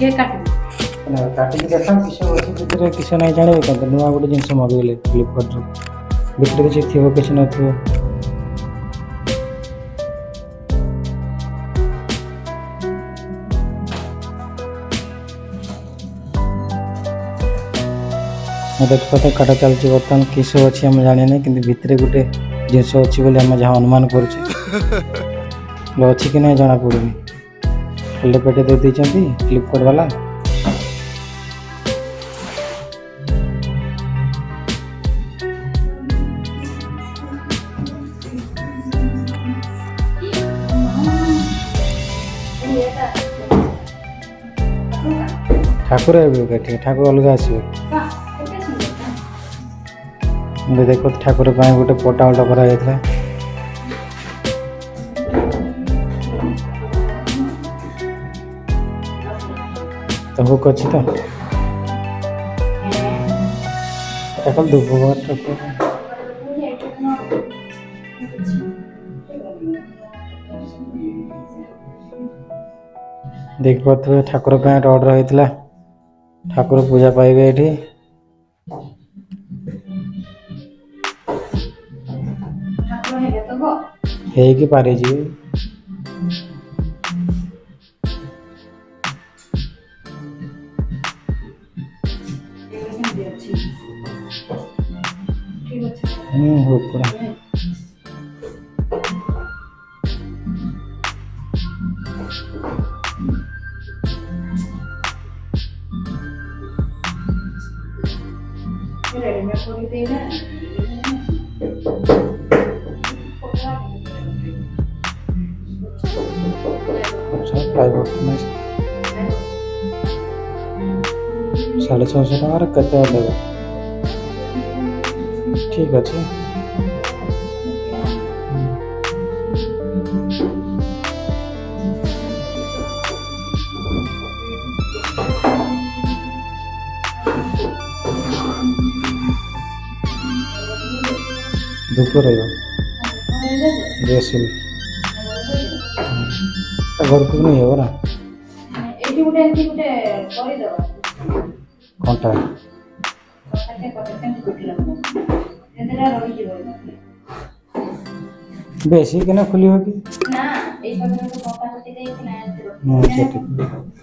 के काटबे ना काटिक देखा किस अच्छी भितर किस नहीं जाने क्या नुआ गोटे जिन मगेले फ्लिपकार्ट भितर किसी थी किसी न देखो तो काटा चलती बर्तमान किस अच्छी आम जाने ना कि भितर गोटे जिनस अच्छी बोली आम जहाँ अनुमान करें अच्छी कि नहीं जना पड़ूनी खाली पेटे दे देती फ्लिपकार्ट वाला ठाकुर आए ठाकुर अलग आसवे देखो ठाकुर गोटे पटा उल्टा कराई तो हुक अच्छी तो ठाकुर दुब देख पारे ठाकुर ऑर्डर होता ठाकुर पूजा पाइबे ये ହେଇକି · हो पूरा ৳650 केते देगा ठीक अच्छे धूप रहा घर को नहीं होगा ना कंटा बेसी के ना खुली होगी ना